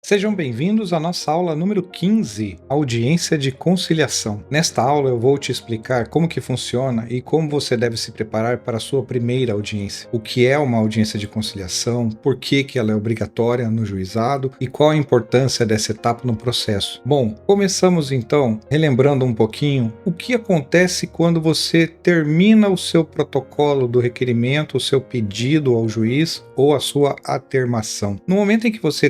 Sejam bem-vindos à nossa aula número 15, Audiência de Conciliação. Nesta aula eu vou te explicar como que funciona e como você deve se preparar para a sua primeira audiência. O que é uma audiência de conciliação, por que ela é obrigatória no juizado e qual a importância dessa etapa no processo. Bom, começamos então relembrando um pouquinho o que acontece quando você termina o seu protocolo do requerimento, o seu pedido ao juiz ou a sua atermação. No momento em que você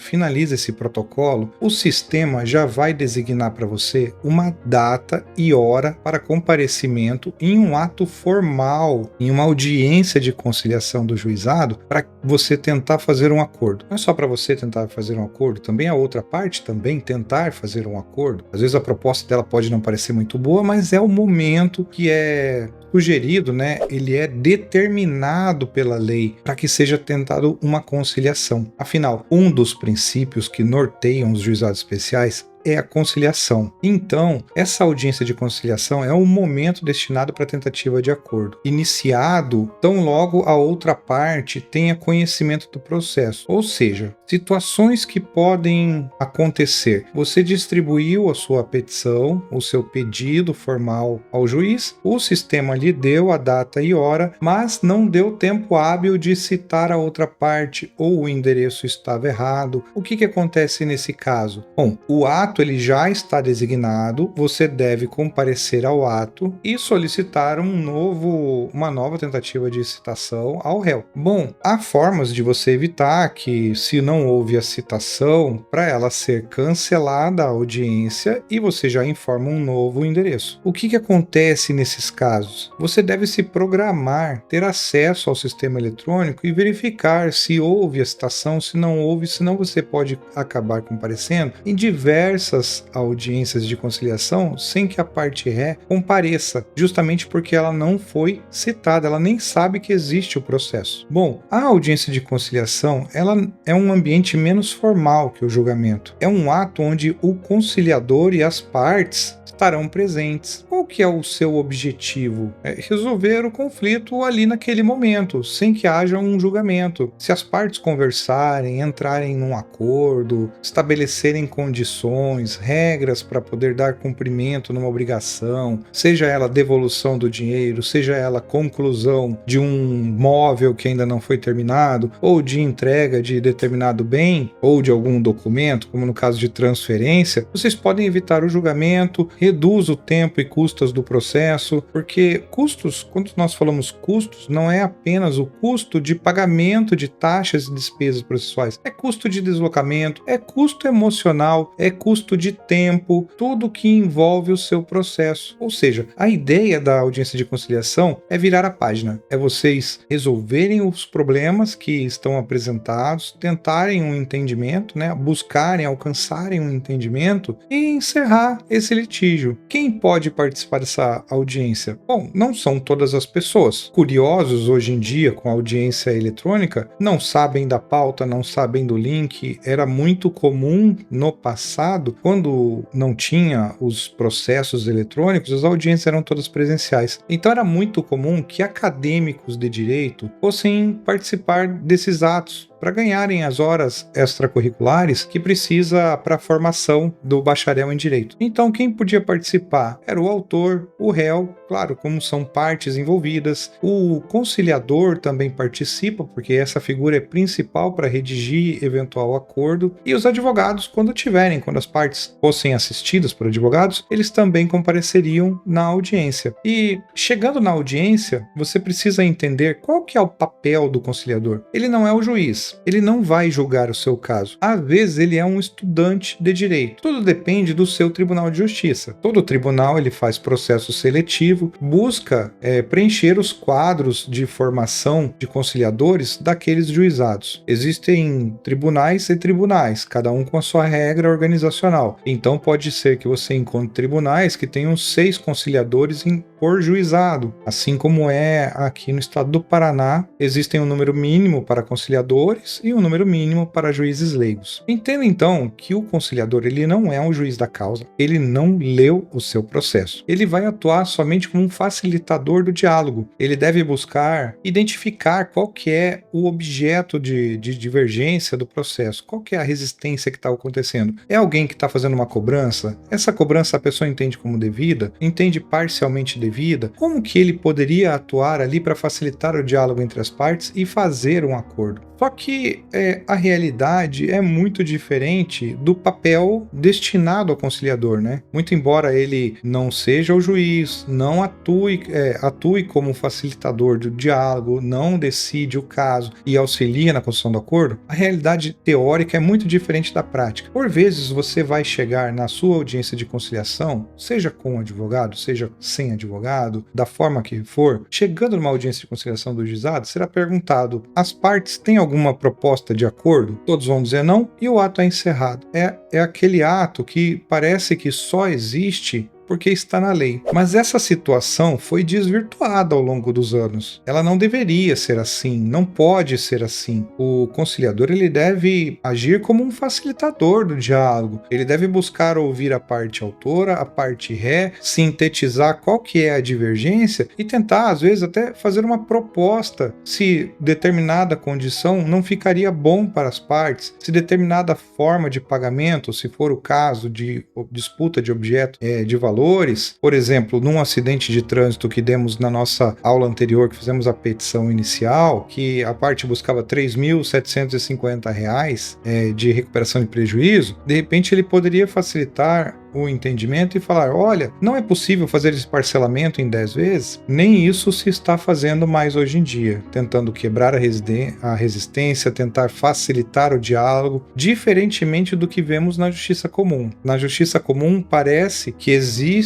finaliza esse protocolo, o sistema já vai designar para você uma data e hora para comparecimento em um ato formal, em uma audiência de conciliação do juizado, para você tentar fazer um acordo. Não é só para você tentar fazer um acordo, também a outra parte também tentar fazer um acordo. Às vezes a proposta dela pode não parecer muito boa, mas é o momento que é sugerido, ele é determinado pela lei para que seja tentado uma conciliação. Afinal, um dos princípios que norteiam os juizados especiais é a conciliação. Então, essa audiência de conciliação é um momento destinado para a tentativa de acordo, iniciado tão logo a outra parte tenha conhecimento do processo. Ou seja, situações que podem acontecer. Você distribuiu a sua petição, o seu pedido formal ao juiz, o sistema lhe deu a data e hora, mas não deu tempo hábil de citar a outra parte ou o endereço estava errado. O que acontece nesse caso? Bom, o ato ele já está designado, você deve comparecer ao ato e solicitar uma nova tentativa de citação ao réu. Bom, há formas de você evitar que, se não houve a citação, para ela ser cancelada a audiência e você já informa um novo endereço. O que acontece nesses casos? Você deve se programar, ter acesso ao sistema eletrônico e verificar se houve a citação, se não houve, senão você pode acabar comparecendo em diversas audiências de conciliação sem que a parte ré compareça, justamente porque ela não foi citada, ela nem sabe que existe o processo. Bom, a audiência de conciliação ela é um ambiente menos formal que o julgamento. É um ato onde o conciliador e as partes estarão presentes. Qual que é o seu objetivo? É resolver o conflito ali naquele momento, sem que haja um julgamento. Se as partes conversarem, entrarem num acordo, estabelecerem condições, regras para poder dar cumprimento numa obrigação, seja ela devolução do dinheiro, seja ela conclusão de um móvel que ainda não foi terminado, ou de entrega de determinado bem, ou de algum documento, como no caso de transferência, vocês podem evitar o julgamento, reduz o tempo e custos do processo, porque custos, quando nós falamos custos, não é apenas o custo de pagamento de taxas e despesas processuais, é custo de deslocamento, é custo emocional, é custo de tempo, tudo que envolve o seu processo. Ou seja, a ideia da audiência de conciliação é virar a página, é vocês resolverem os problemas que estão apresentados, tentarem um entendimento, buscarem, alcançarem um entendimento e encerrar esse litígio. Quem pode participar dessa audiência? Bom, não são todas as pessoas. Curiosos hoje em dia com a audiência eletrônica, não sabem da pauta, não sabem do link. Era muito comum no passado, quando não tinha os processos eletrônicos, as audiências eram todas presenciais. Então era muito comum que acadêmicos de direito fossem participar desses atos para ganharem as horas extracurriculares que precisa para a formação do bacharel em direito. Então quem podia participar era o autor, o réu, claro, como são partes envolvidas, o conciliador também participa, porque essa figura é principal para redigir eventual acordo, e os advogados, quando as partes fossem assistidas por advogados, eles também compareceriam na audiência. E chegando na audiência, você precisa entender qual que é o papel do conciliador. Ele não é o juiz, ele não vai julgar o seu caso. Às vezes ele é um estudante de direito. Tudo depende do seu tribunal de justiça. Todo tribunal ele faz processo seletivo, busca preencher os quadros de formação de conciliadores daqueles juizados. Existem tribunais e tribunais, cada um com a sua regra organizacional. Então pode ser que você encontre tribunais que tenham 6 conciliadores por juizado. Assim como é aqui no estado do Paraná, existem um número mínimo para conciliadores e um número mínimo para juízes leigos. Entenda então que o conciliador ele não é um juiz da causa, ele não leu o seu processo. Ele vai atuar somente simplesmente como um facilitador do diálogo. Ele deve buscar identificar qual que é o objeto de divergência do processo, qual que é a resistência que está acontecendo. É alguém que está fazendo uma cobrança? Essa cobrança a pessoa entende como devida? Entende parcialmente devida? Como que ele poderia atuar ali para facilitar o diálogo entre as partes e fazer um acordo? Só que a realidade é muito diferente do papel destinado ao conciliador, né? Muito embora ele não seja o juiz, não atue como facilitador do diálogo, não decide o caso e auxilia na construção do acordo, a realidade teórica é muito diferente da prática. Por vezes você vai chegar na sua audiência de conciliação, seja com um advogado, seja sem advogado, da forma que for, chegando numa audiência de conciliação do juizado, será perguntado: as partes têm alguma proposta de acordo? Todos vão dizer não e o ato é encerrado. É aquele ato que parece que só existe porque está na lei. Mas essa situação foi desvirtuada ao longo dos anos. Ela não deveria ser assim, não pode ser assim. O conciliador ele deve agir como um facilitador do diálogo. Ele deve buscar ouvir a parte autora, a parte ré, sintetizar qual que é a divergência e tentar, às vezes, até fazer uma proposta se determinada condição não ficaria bom para as partes, se determinada forma de pagamento, se for o caso de disputa de objeto de valor. Por exemplo, num acidente de trânsito que demos na nossa aula anterior, que fizemos a petição inicial, que a parte buscava R$ 3.750 de recuperação de prejuízo, de repente ele poderia facilitar o entendimento e falar: olha, não é possível fazer esse parcelamento em 10 vezes? Nem isso se está fazendo mais hoje em dia, tentando quebrar a resistência, tentar facilitar o diálogo, diferentemente do que vemos na justiça comum. Na justiça comum parece que existem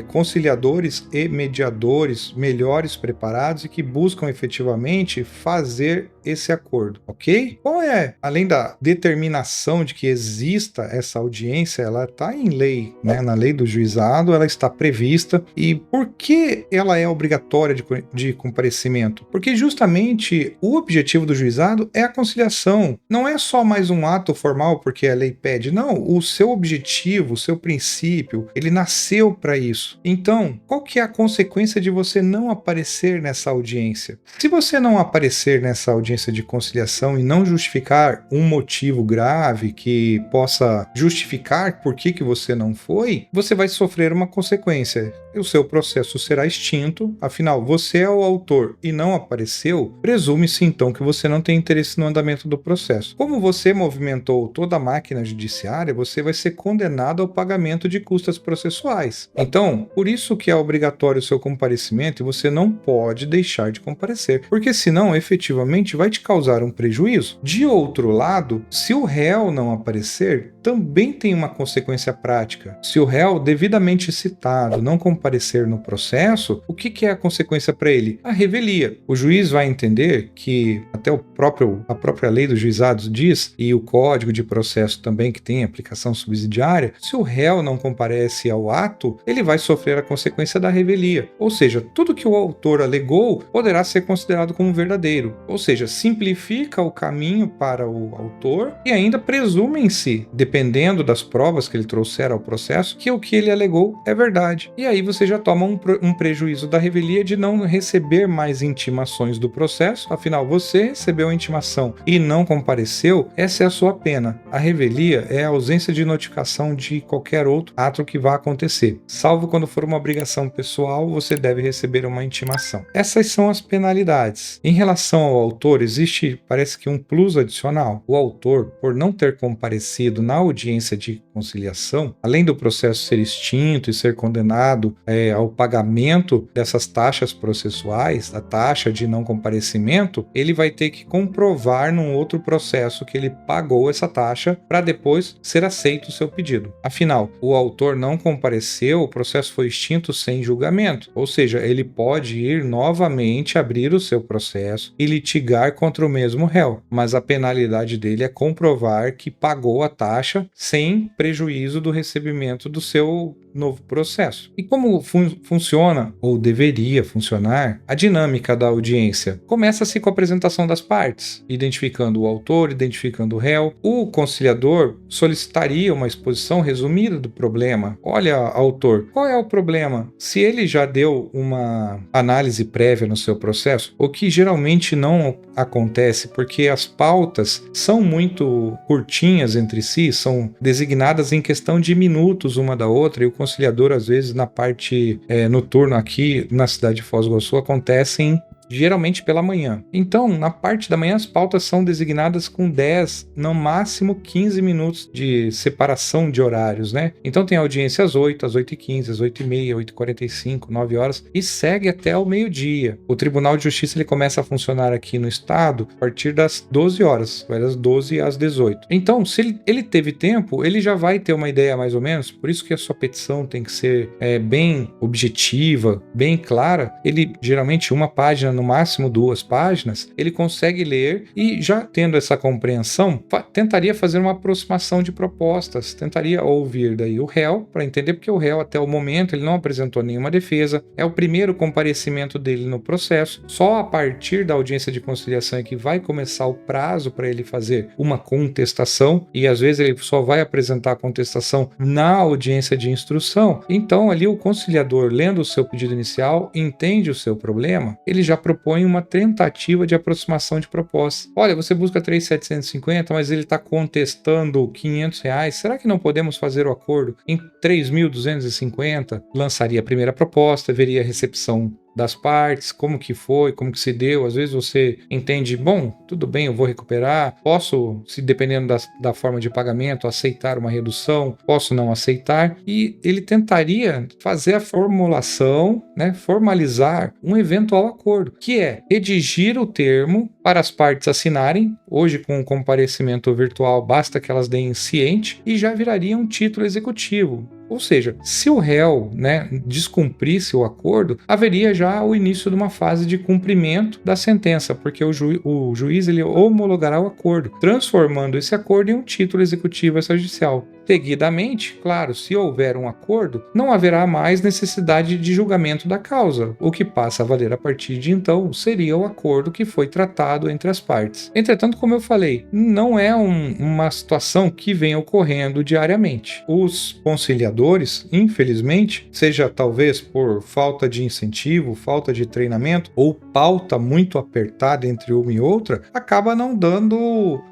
conciliadores e mediadores melhores preparados e que buscam efetivamente fazer esse acordo, ok? Qual é, além da determinação de que exista essa audiência, ela está em lei, né? Na lei do juizado ela está prevista. E por que ela é obrigatória de comparecimento? Porque justamente o objetivo do juizado é a conciliação. Não é só mais um ato formal porque a lei pede, não. O seu objetivo, o seu princípio, ele nasceu para isso. Então, qual que é a consequência de você não aparecer nessa audiência? Se você não aparecer nessa audiência de conciliação e não justificar um motivo grave que possa justificar por que você não foi, você vai sofrer uma consequência. O seu processo será extinto, afinal, você é o autor e não apareceu, presume-se então que você não tem interesse no andamento do processo. Como você movimentou toda a máquina judiciária, você vai ser condenado ao pagamento de custas processuais. Então, por isso que é obrigatório o seu comparecimento e você não pode deixar de comparecer, porque senão, efetivamente, vai te causar um prejuízo. De outro lado, se o réu não aparecer, também tem uma consequência prática. Se o réu devidamente citado não comparecer no processo, o que é a consequência para ele? A revelia. O juiz vai entender que até a própria lei dos juizados diz, e o Código de Processo também, que tem aplicação subsidiária, se o réu não comparece ao ato, ele vai sofrer a consequência da revelia. Ou seja, tudo que o autor alegou poderá ser considerado como verdadeiro. Ou seja, simplifica o caminho para o autor e ainda presume-se, dependendo das provas que ele trouxer ao processo, que o que ele alegou é verdade. E aí você já toma um prejuízo da revelia de não receber mais intimações do processo. Afinal, você recebeu a intimação e não compareceu, essa é a sua pena. A revelia é a ausência de notificação de qualquer outro ato que vá acontecer. Salvo quando for uma obrigação pessoal, você deve receber uma intimação. Essas são as penalidades. Em relação ao autor, existe, parece que um plus adicional. O autor, por não ter comparecido na audiência de conciliação, além do processo ser extinto e ser condenado ao pagamento dessas taxas processuais, a taxa de não comparecimento, ele vai ter que comprovar num outro processo que ele pagou essa taxa para depois ser aceito o seu pedido. Afinal, o autor não compareceu, o processo foi extinto sem julgamento, ou seja, ele pode ir novamente abrir o seu processo e litigar provar contra o mesmo réu, mas a penalidade dele é comprovar que pagou a taxa sem prejuízo do recebimento do seu novo processo. E como funciona, ou deveria funcionar, a dinâmica da audiência? Começa-se com a apresentação das partes, identificando o autor, identificando o réu. O conciliador solicitaria uma exposição resumida do problema. Olha, autor, qual é o problema? Se ele já deu uma análise prévia no seu processo, o que geralmente não acontece porque as pautas são muito curtinhas entre si, são designadas em questão de minutos uma da outra, e o conciliador, às vezes, na parte noturna aqui na cidade de Foz do Iguaçu, acontecem geralmente pela manhã. Então, na parte da manhã, as pautas são designadas com 10, no máximo 15 minutos de separação de horários, né? Então tem audiência às 8, às 8h15, às 8h30, 8h45, 9 horas e segue até o meio-dia. O Tribunal de Justiça ele começa a funcionar aqui no estado a partir das 12 horas, vai das 12 às 18. Então, se ele teve tempo, ele já vai ter uma ideia mais ou menos, por isso que a sua petição tem que ser bem objetiva, bem clara. Ele, geralmente, uma página, no máximo 2 páginas, ele consegue ler e, já tendo essa compreensão, tentaria fazer uma aproximação de propostas, tentaria ouvir daí o réu, para entender, porque o réu até o momento ele não apresentou nenhuma defesa, é o primeiro comparecimento dele no processo, só a partir da audiência de conciliação é que vai começar o prazo para ele fazer uma contestação, e às vezes ele só vai apresentar a contestação na audiência de instrução. Então ali o conciliador, lendo o seu pedido inicial, entende o seu problema, ele já propõe uma tentativa de aproximação de proposta. Olha, você busca 3.750, mas ele está contestando R$500. Será que não podemos fazer o acordo em 3.250? Lançaria a primeira proposta, veria a recepção das partes, como que foi, como que se deu. Às vezes você entende, bom, tudo bem, eu vou recuperar, posso, se dependendo da forma de pagamento, aceitar uma redução, posso não aceitar, e ele tentaria fazer a formulação, né, formalizar um eventual acordo, que é redigir o termo para as partes assinarem. Hoje, com o comparecimento virtual, basta que elas deem ciente e já viraria um título executivo. Ou seja, se o réu, né, descumprisse o acordo, haveria já o início de uma fase de cumprimento da sentença, porque o juiz ele homologará o acordo, transformando esse acordo em um título executivo extrajudicial. Seguidamente, claro, se houver um acordo, não haverá mais necessidade de julgamento da causa. O que passa a valer a partir de então seria o acordo que foi tratado entre as partes. Entretanto, como eu falei, não é uma situação que vem ocorrendo diariamente. Os conciliadores, infelizmente, seja talvez por falta de incentivo, falta de treinamento ou pauta muito apertada entre uma e outra, acaba não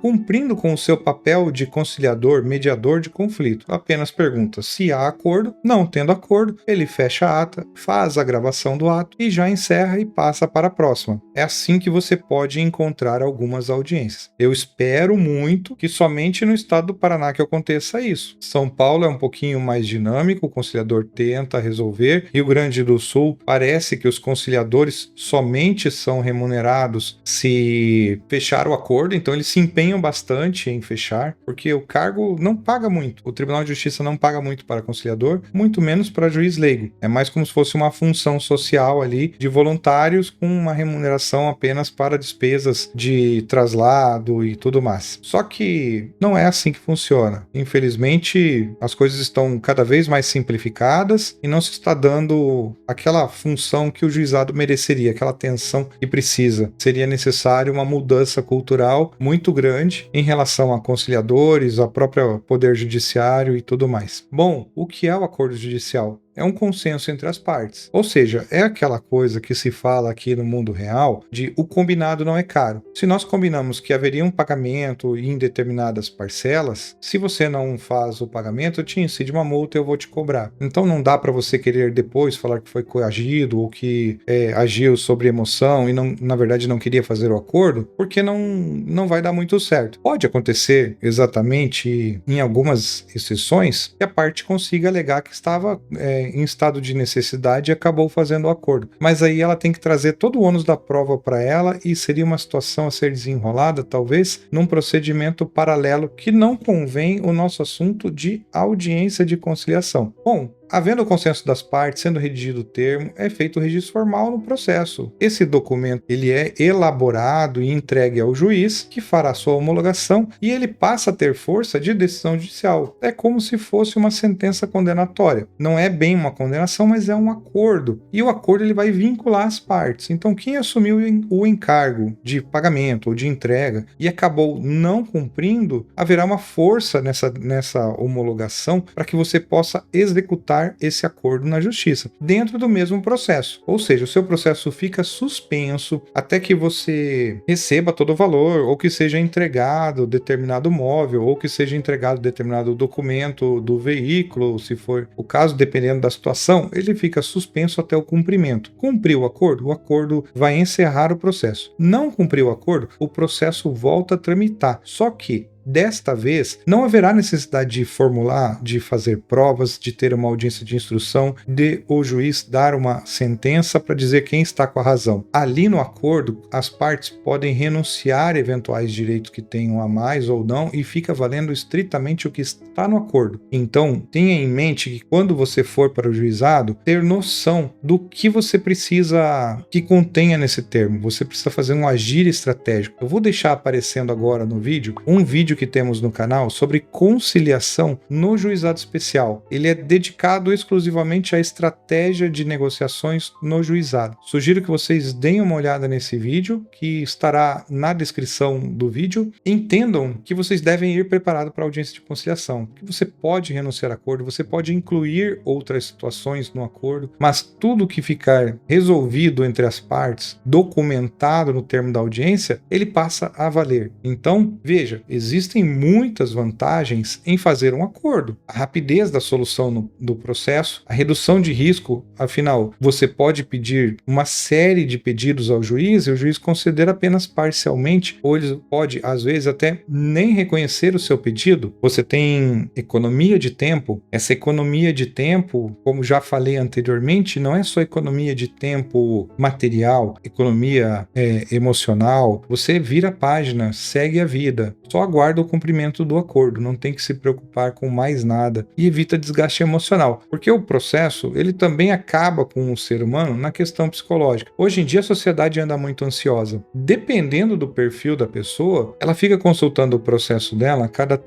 cumprindo com o seu papel de conciliador, mediador de conflito. Apenas pergunta se há acordo. Não tendo acordo, ele fecha a ata, faz a gravação do ato e já encerra e passa para a próxima. É assim que você pode encontrar algumas audiências. Eu espero muito que somente no estado do Paraná que aconteça isso. São Paulo é um pouquinho mais dinâmico, o conciliador tenta resolver. Rio Grande do Sul, parece que os conciliadores somente são remunerados se fechar o acordo, então eles se empenham bastante em fechar, porque o cargo não paga muito. O Tribunal de Justiça não paga muito para conciliador, muito menos para juiz leigo. É mais como se fosse uma função social ali de voluntários com uma remuneração apenas para despesas de traslado e tudo mais. Só que não é assim que funciona. Infelizmente, as coisas estão cada vez mais simplificadas e não se está dando aquela função que o juizado mereceria, aquela atenção que precisa. Seria necessário uma mudança cultural muito grande em relação a conciliadores, ao próprio poder judiciário e tudo mais. Bom, o que é o acordo judicial? É um consenso entre as partes. Ou seja, é aquela coisa que se fala aqui no mundo real de o combinado não é caro. Se nós combinamos que haveria um pagamento em determinadas parcelas, se você não faz o pagamento, eu te incido uma multa e eu vou te cobrar. Então não dá para você querer depois falar que foi coagido ou que agiu sobre emoção e não, na verdade não queria fazer o acordo, porque não vai dar muito certo. Pode acontecer exatamente em algumas exceções que a parte consiga alegar que estava em estado de necessidade e acabou fazendo o acordo. Mas aí ela tem que trazer todo o ônus da prova para ela e seria uma situação a ser desenrolada, talvez, num procedimento paralelo que não convém o nosso assunto de audiência de conciliação. Bom, Havendo o consenso das partes, sendo redigido o termo, é feito o registro formal no processo. Esse documento ele é elaborado e entregue ao juiz, que fará sua homologação, e ele passa a ter força de decisão judicial. É como se fosse uma sentença condenatória. Não é bem uma condenação, mas é um acordo. E o acordo ele vai vincular as partes. Então, quem assumiu o encargo de pagamento ou de entrega e acabou não cumprindo, haverá uma força nessa homologação para que você possa executar esse acordo na justiça, dentro do mesmo processo. Ou seja, o seu processo fica suspenso até que você receba todo o valor, ou que seja entregado determinado móvel, ou que seja entregado determinado documento do veículo, se for o caso, dependendo da situação, ele fica suspenso até o cumprimento. Cumpriu o acordo vai encerrar o processo. Não cumpriu o acordo, o processo volta a tramitar. Só que desta vez, não haverá necessidade de formular, de fazer provas, de ter uma audiência de instrução, de o juiz dar uma sentença para dizer quem está com a razão. Ali no acordo, as partes podem renunciar eventuais direitos que tenham a mais ou não e fica valendo estritamente o que está no acordo. Então, tenha em mente que quando você for para o juizado, ter noção do que você precisa que contenha nesse termo. Você precisa fazer um agir estratégico. Eu vou deixar aparecendo agora no vídeo um vídeo que temos no canal sobre conciliação no juizado especial. Ele é dedicado exclusivamente à estratégia de negociações no juizado. Sugiro que vocês deem uma olhada nesse vídeo, que estará na descrição do vídeo. Entendam que vocês devem ir preparados para a audiência de conciliação, que você pode renunciar a acordo, você pode incluir outras situações no acordo, mas tudo que ficar resolvido entre as partes, documentado no termo da audiência, ele passa a valer. Então, veja, existem muitas vantagens em fazer um acordo. A rapidez da solução do processo, a redução de risco, afinal, você pode pedir uma série de pedidos ao juiz e o juiz considera apenas parcialmente, ou ele pode, às vezes, até nem reconhecer o seu pedido. Você tem economia de tempo. Essa economia de tempo, como já falei anteriormente, não é só economia de tempo material, economia emocional. Você vira a página, segue a vida. Só aguarda o cumprimento do acordo, não tem que se preocupar com mais nada e evita desgaste emocional, porque o processo ele também acaba com o ser humano na questão psicológica. Hoje em dia a sociedade anda muito ansiosa. Dependendo do perfil da pessoa, ela fica consultando o processo dela a cada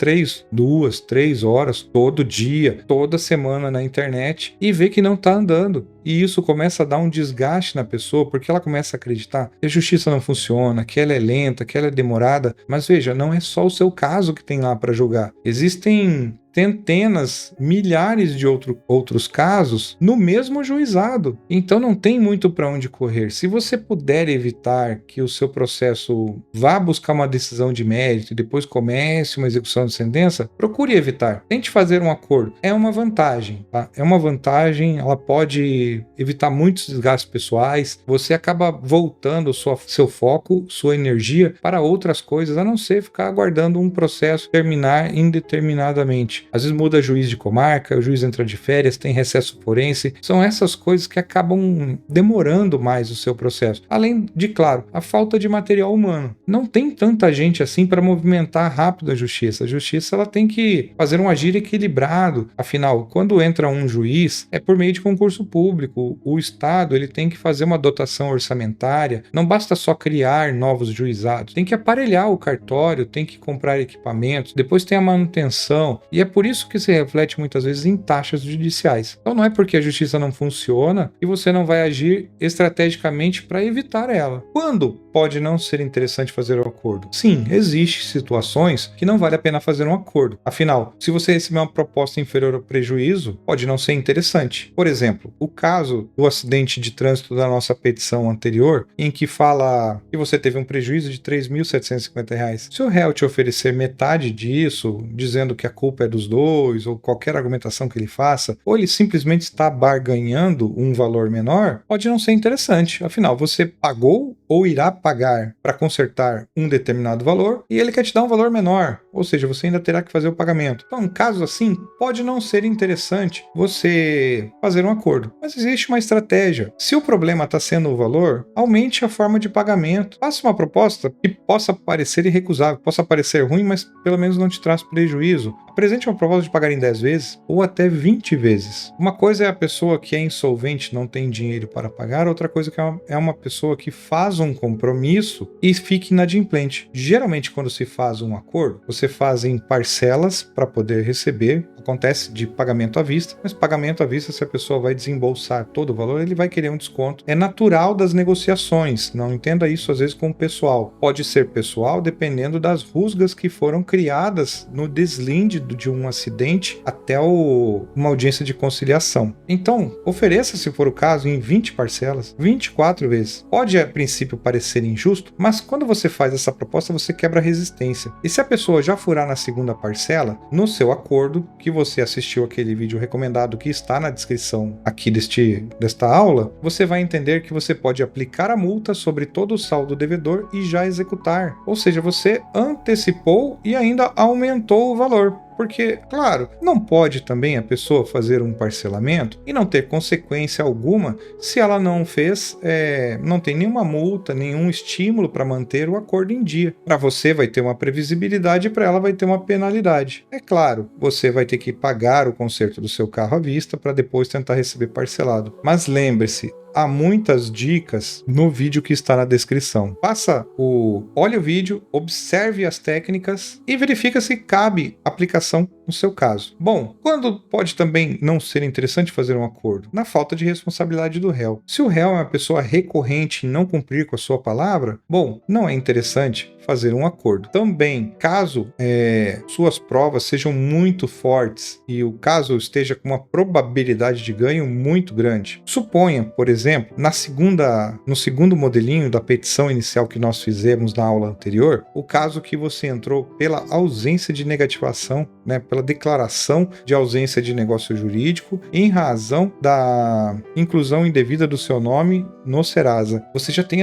2, 3 horas, todo dia, toda semana na internet e vê que não está andando. E isso começa a dar um desgaste na pessoa, porque ela começa a acreditar que a justiça não funciona, que ela é lenta, que ela é demorada. Mas veja, não é só o seu caso que tem lá para julgar. Existem centenas, milhares de outros casos no mesmo juizado. Então não tem muito para onde correr. Se você puder evitar que o seu processo vá buscar uma decisão de mérito e depois comece uma execução de sentença, procure evitar. Tente fazer um acordo. É uma vantagem, tá? É uma vantagem, ela pode evitar muitos desgastes pessoais. Você acaba voltando seu foco, sua energia para outras coisas, a não ser ficar aguardando um processo terminar indeterminadamente. Às vezes muda juiz de comarca, o juiz entra de férias, tem recesso forense. São essas coisas que acabam demorando mais o seu processo. Além de, claro, a falta de material humano. Não tem tanta gente assim para movimentar rápido a justiça. A justiça ela tem que fazer um agir equilibrado. Afinal, quando entra um juiz, é por meio de concurso público. O Estado ele tem que fazer uma dotação orçamentária. Não basta só criar novos juizados. Tem que aparelhar o cartório, tem que comprar equipamentos, depois tem a manutenção. E é por isso que se reflete muitas vezes em taxas judiciais. Então não é porque a justiça não funciona e você não vai agir estrategicamente para evitar ela. Quando pode não ser interessante fazer um acordo? Sim, existem situações que não vale a pena fazer um acordo. Afinal, se você receber uma proposta inferior ao prejuízo, pode não ser interessante. Por exemplo, o caso do acidente de trânsito da nossa petição anterior, em que fala que você teve um prejuízo de R$ 3.750. Se o réu te oferecer metade disso, dizendo que a culpa é dos dois, ou qualquer argumentação que ele faça, ou ele simplesmente está barganhando um valor menor, pode não ser interessante. Afinal, você pagou ou irá pagar para consertar um determinado valor e ele quer te dar um valor menor, ou seja, você ainda terá que fazer o pagamento. Então, caso assim, pode não ser interessante você fazer um acordo. Mas existe uma estratégia. Se o problema está sendo o valor, aumente a forma de pagamento. Faça uma proposta que possa parecer irrecusável, possa parecer ruim, mas pelo menos não te traz prejuízo. Apresente uma proposta de pagar em 10 vezes ou até 20 vezes. Uma coisa é a pessoa que é insolvente, não tem dinheiro para pagar, outra coisa é uma pessoa que faz um compromisso e fica inadimplente. Geralmente, quando se faz um acordo, você faz em parcelas para poder receber. Acontece de pagamento à vista, mas pagamento à vista, se a pessoa vai desembolsar todo o valor, ele vai querer um desconto. É natural das negociações, não entenda isso às vezes como pessoal. Pode ser pessoal dependendo das rusgas que foram criadas no deslinde de um acidente até uma audiência de conciliação. Então, ofereça, se for o caso, em 20 parcelas, 24 vezes. Pode a princípio parecer injusto, mas quando você faz essa proposta, você quebra a resistência. E se a pessoa já furar na segunda parcela, no seu acordo, que você assistiu aquele vídeo recomendado que está na descrição aqui desta aula, você vai entender que você pode aplicar a multa sobre todo o saldo devedor e já executar. Ou seja, você antecipou e ainda aumentou o valor. Porque, claro, não pode também a pessoa fazer um parcelamento e não ter consequência alguma se ela não fez, não tem nenhuma multa, nenhum estímulo para manter o acordo em dia. Para você vai ter uma previsibilidade e para ela vai ter uma penalidade. É claro, você vai ter que pagar o conserto do seu carro à vista para depois tentar receber parcelado. Mas lembre-se, há muitas dicas no vídeo que está na descrição. Olhe o vídeo, observe as técnicas e verifica se cabe aplicação no seu caso. Bom, quando pode também não ser interessante fazer um acordo? Na falta de responsabilidade do réu. Se o réu é uma pessoa recorrente em não cumprir com a sua palavra, bom, não é interessante fazer um acordo. Também, caso suas provas sejam muito fortes e o caso esteja com uma probabilidade de ganho muito grande. Suponha, por exemplo, no segundo modelinho da petição inicial que nós fizemos na aula anterior, o caso que você entrou pela ausência de negativação, pela declaração de ausência de negócio jurídico em razão da inclusão indevida do seu nome no Serasa. Você já tem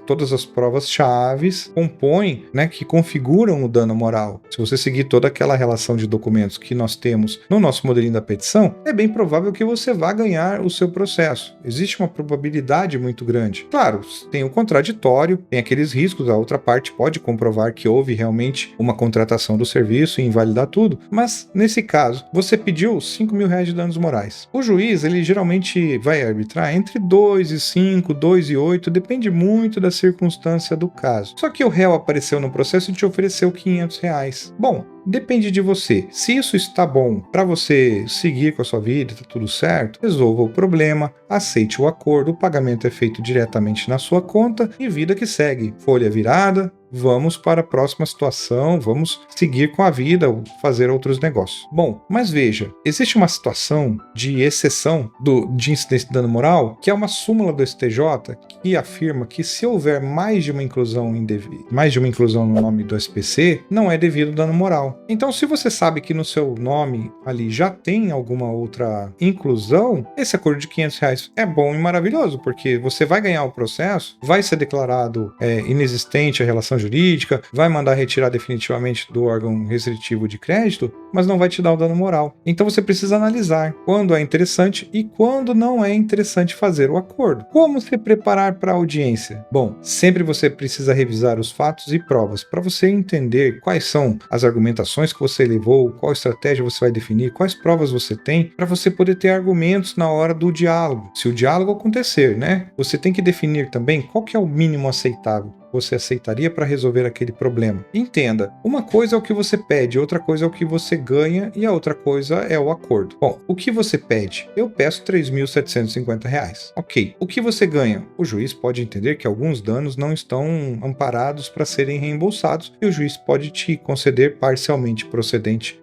todas as provas chaves, compõem, que configuram o dano moral. Se você seguir toda aquela relação de documentos que nós temos no nosso modelinho da petição, é bem provável que você vá ganhar o seu processo. Existe uma probabilidade muito grande. Claro, tem o contraditório, tem aqueles riscos, a outra parte pode comprovar que houve realmente uma contratação do serviço e invalidar tudo, mas nesse caso, você pediu R$5.000 de danos morais. O juiz, ele geralmente vai arbitrar entre 2 e 5, 2 e 8, depende muito da circunstância do caso. Só que o réu apareceu no processo e te ofereceu R$500. Bom, depende de você. Se isso está bom para você seguir com a sua vida, está tudo certo, resolva o problema, aceite o acordo, o pagamento é feito diretamente na sua conta e vida que segue. Folha virada, vamos para a próxima situação, vamos seguir com a vida, fazer outros negócios. Bom, mas veja, existe uma situação de exceção de incidência de dano moral, que é uma súmula do STJ que afirma que se houver mais de uma inclusão no nome do SPC, não é devido dano moral. Então, se você sabe que no seu nome ali já tem alguma outra inclusão, esse acordo de R$500 é bom e maravilhoso, porque você vai ganhar o processo, vai ser declarado inexistente a relação jurídica, vai mandar retirar definitivamente do órgão restritivo de crédito, mas não vai te dar o dano moral. Então você precisa analisar quando é interessante e quando não é interessante fazer o acordo. Como se preparar para a audiência? Bom, sempre você precisa revisar os fatos e provas para você entender quais são as argumentações que você levou, qual estratégia você vai definir, quais provas você tem, para você poder ter argumentos na hora do diálogo. Se o diálogo acontecer, você tem que definir também qual que é o mínimo aceitável você aceitaria para resolver aquele problema. Entenda, uma coisa é o que você pede, outra coisa é o que você ganha e a outra coisa é o acordo. Bom, o que você pede? Eu peço R$3.750. Ok. O que você ganha? O juiz pode entender que alguns danos não estão amparados para serem reembolsados e o juiz pode te conceder parcialmente procedente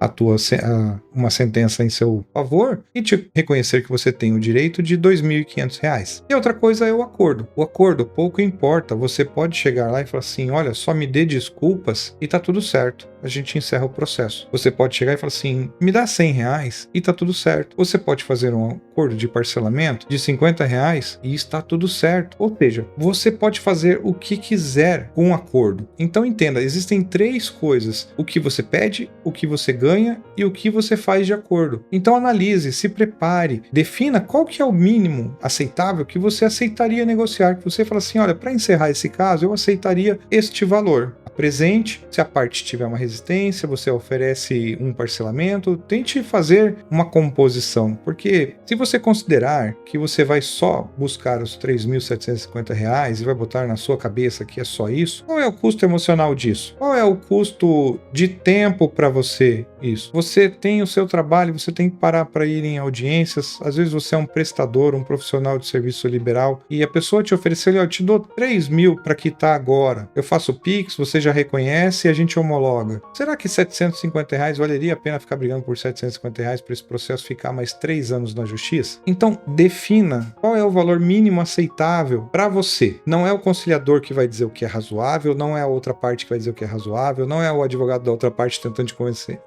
uma sentença em seu favor e te reconhecer que você tem o direito de R$2.500. E outra coisa é o acordo. O acordo pouco importa, você pode chegar lá e falar assim, olha, só me dê desculpas e tá tudo certo. A gente encerra o processo. Você pode chegar e falar assim, me dá R$100 e tá tudo certo. Você pode fazer um acordo de parcelamento de R$50 e está tudo certo. Ou seja, você pode fazer o que quiser com um acordo. Então entenda, existem 3 coisas. O que você pede, o que você ganha e o que você faz de acordo. Então analise, se prepare, defina qual que é o mínimo aceitável que você aceitaria negociar. Que você fala assim, olha, para encerrar esse caso, eu aceitaria este valor. presente. Se a parte tiver uma resistência, você oferece um parcelamento. Tente fazer uma composição, porque se você considerar que você vai só buscar os R$ 3.750 e vai botar na sua cabeça que é só isso, qual é o custo emocional disso? Qual é o custo de tempo para você isso? Você tem o seu trabalho, você tem que parar para ir em audiências. Às vezes você é um prestador, um profissional de serviço liberal e a pessoa te ofereceu, eu te dou 3 mil para quitar agora. Eu faço Pix, você já reconhece e a gente homologa. Será que R$ 750 valeria a pena ficar brigando por R$ 750 para esse processo ficar mais 3 anos na justiça? Então, defina qual é o valor mínimo aceitável para você. Não é o conciliador que vai dizer o que é razoável, não é a outra parte que vai dizer o que é razoável, não é o advogado da outra parte tentando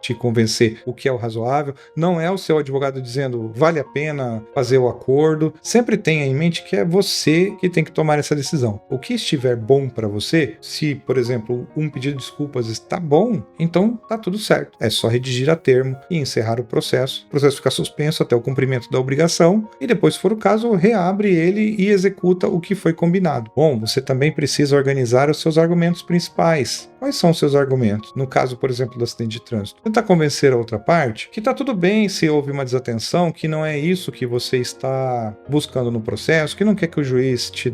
te convencer o que é o razoável, não é o seu advogado dizendo vale a pena fazer o acordo. Sempre tenha em mente que é você que tem que tomar essa decisão. O que estiver bom para você, se, por exemplo, um pedido de desculpas está bom, então tá tudo certo. É só redigir a termo e encerrar o processo fica suspenso até o cumprimento da obrigação e depois, se for o caso, reabre ele e executa o que foi combinado. Bom, você também precisa organizar os seus argumentos principais. Quais são os seus argumentos? No caso, por exemplo, do acidente de trânsito. Tentar convencer a outra parte que tá tudo bem se houve uma desatenção, que não é isso que você está buscando no processo, que não quer que o juiz te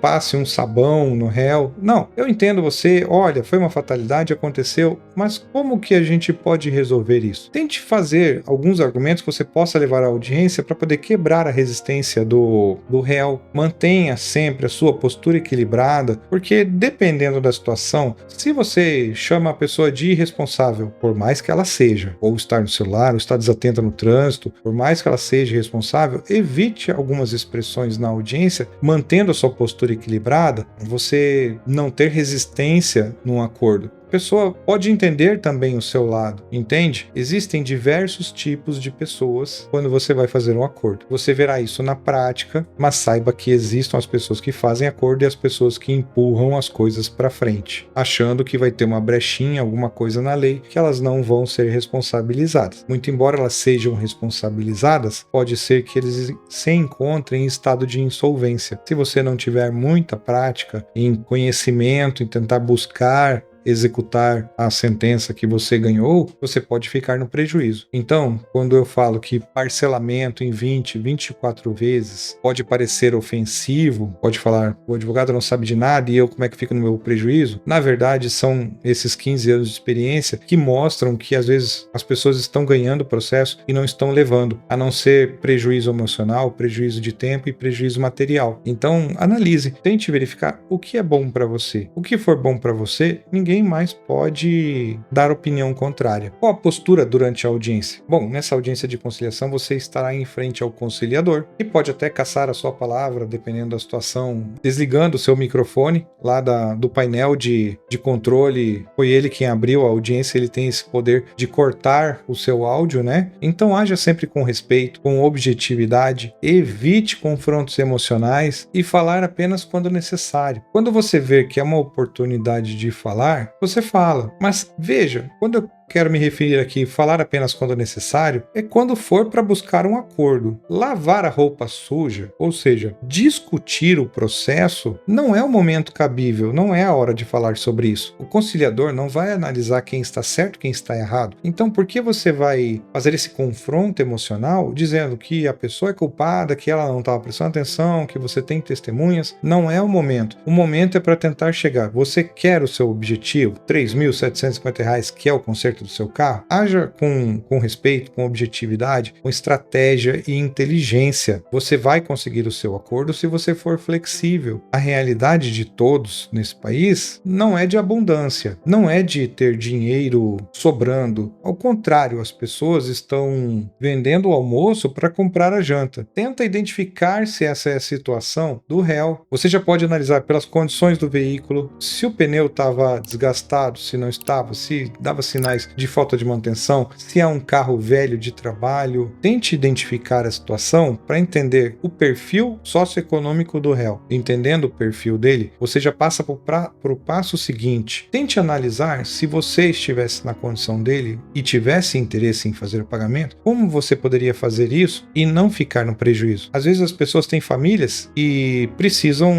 passe um sabão no réu. Não, eu entendo você, olha, foi uma fatalidade, aconteceu, mas como que a gente pode resolver isso? Tente fazer alguns argumentos que você possa levar à audiência para poder quebrar a resistência do réu. Mantenha sempre a sua postura equilibrada, porque dependendo da situação, se você chama a pessoa de irresponsável, por mais que ela seja, ou estar no celular, ou estar desatenta no trânsito, por mais que ela seja irresponsável, evite algumas expressões na audiência, mantendo a sua postura equilibrada, você não ter resistência num acordo. A pessoa pode entender também o seu lado, entende? Existem diversos tipos de pessoas quando você vai fazer um acordo. Você verá isso na prática, mas saiba que existem as pessoas que fazem acordo e as pessoas que empurram as coisas para frente, achando que vai ter uma brechinha, alguma coisa na lei, que elas não vão ser responsabilizadas. Muito embora elas sejam responsabilizadas, pode ser que eles se encontrem em estado de insolvência. Se você não tiver muita prática em conhecimento, em tentar buscar executar a sentença que você ganhou, você pode ficar no prejuízo. Então, quando eu falo que parcelamento em 20, 24 vezes pode parecer ofensivo, pode falar, o advogado não sabe de nada e eu como é que fico no meu prejuízo? Na verdade, são esses 15 anos de experiência que mostram que às vezes as pessoas estão ganhando o processo e não estão levando, a não ser prejuízo emocional, prejuízo de tempo e prejuízo material. Então, analise, tente verificar o que é bom para você. O que for bom para você, ninguém mais pode dar opinião contrária. Qual a postura durante a audiência? Bom, nessa audiência de conciliação você estará em frente ao conciliador e pode até caçar a sua palavra, dependendo da situação, desligando o seu microfone lá do painel de controle. Foi ele quem abriu a audiência, ele tem esse poder de cortar o seu áudio, né? Então haja sempre com respeito, com objetividade, evite confrontos emocionais e falar apenas quando necessário. Quando você ver que é uma oportunidade de falar, você fala. Mas veja, quando eu quero me referir aqui, falar apenas quando necessário, é quando for para buscar um acordo. Lavar a roupa suja, ou seja, discutir o processo, não é o momento cabível, não é a hora de falar sobre isso. O conciliador não vai analisar quem está certo e quem está errado. Então, por que você vai fazer esse confronto emocional dizendo que a pessoa é culpada, que ela não estava prestando atenção, que você tem testemunhas? Não é o momento. O momento é para tentar chegar. Você quer o seu objetivo, R$ 3.750, que é o conserto do seu carro? Haja com respeito, com objetividade, com estratégia e inteligência. Você vai conseguir o seu acordo se você for flexível. A realidade de todos nesse país não é de abundância, não é de ter dinheiro sobrando. Ao contrário, as pessoas estão vendendo o almoço para comprar a janta. Tenta identificar se essa é a situação do réu. Você já pode analisar pelas condições do veículo, se o pneu estava desgastado, se não estava, se dava sinais de falta de manutenção, se é um carro velho de trabalho. Tente identificar a situação para entender o perfil socioeconômico do réu. Entendendo o perfil dele, você já passa para o passo seguinte. Tente analisar se você estivesse na condição dele e tivesse interesse em fazer o pagamento, como você poderia fazer isso e não ficar no prejuízo. Às vezes as pessoas têm famílias e precisam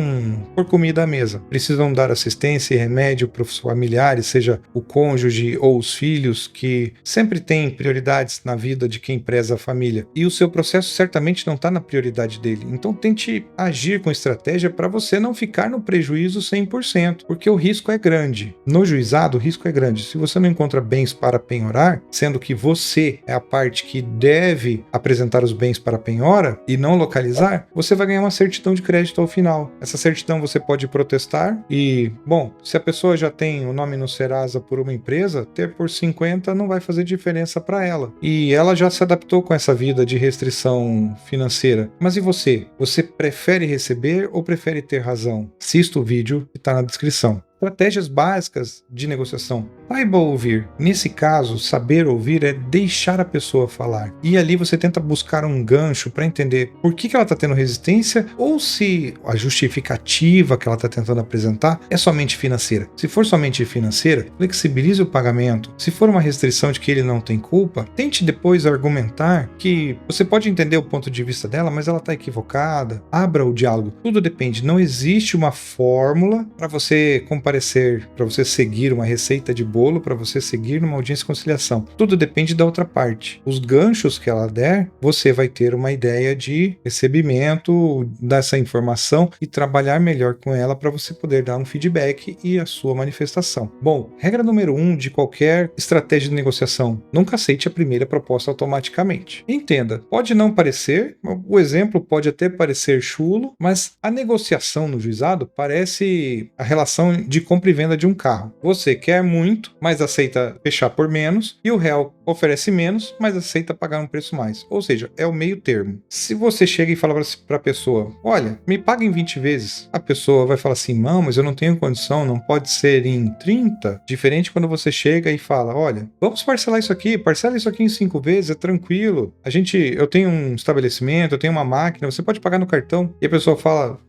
pôr comida à mesa, precisam dar assistência e remédio para os familiares, seja o cônjuge ou os filhos, que sempre têm prioridades na vida de quem preza a família. E o seu processo certamente não está na prioridade dele. Então tente agir com estratégia para você não ficar no prejuízo 100%, porque o risco é grande. No juizado, o risco é grande. Se você não encontra bens para penhorar, sendo que você é a parte que deve apresentar os bens para penhora e não localizar, você vai ganhar uma certidão de crédito ao final. Essa certidão você pode protestar e, bom, se a pessoa já tem o nome no Serasa por uma empresa, ter por 50 não vai fazer diferença para ela. E ela já se adaptou com essa vida de restrição financeira. Mas e você? Você prefere receber ou prefere ter razão? Assista o vídeo que está na descrição. Estratégias básicas de negociação. Saiba ouvir. Nesse caso, saber ouvir é deixar a pessoa falar. E ali você tenta buscar um gancho para entender por que ela está tendo resistência ou se a justificativa que ela está tentando apresentar é somente financeira. Se for somente financeira, flexibilize o pagamento. Se for uma restrição de que ele não tem culpa, tente depois argumentar que você pode entender o ponto de vista dela, mas ela está equivocada. Abra o diálogo. Tudo depende. Não existe uma fórmula para você comparecer, para você seguir uma receita de bolo, para você seguir numa audiência de conciliação. Tudo depende da outra parte. Os ganchos que ela der, você vai ter uma ideia de recebimento dessa informação e trabalhar melhor com ela para você poder dar um feedback e a sua manifestação. Bom, regra número 1 de qualquer estratégia de negociação: nunca aceite a primeira proposta automaticamente. Entenda, pode não parecer, o exemplo pode até parecer chulo, mas a negociação no juizado parece a relação de compra e venda de um carro. Você quer muito, mas aceita fechar por menos, e o réu oferece menos, mas aceita pagar um preço mais. Ou seja, é o meio termo. Se você chega e fala para a pessoa: olha, me paga em 20 vezes, a pessoa vai falar assim: não, mas eu não tenho condição, não pode ser em 30. Diferente quando você chega e fala: olha, vamos parcelar isso aqui, parcela isso aqui em 5 vezes, é tranquilo. Eu tenho um estabelecimento, eu tenho uma máquina, você pode pagar no cartão. E a pessoa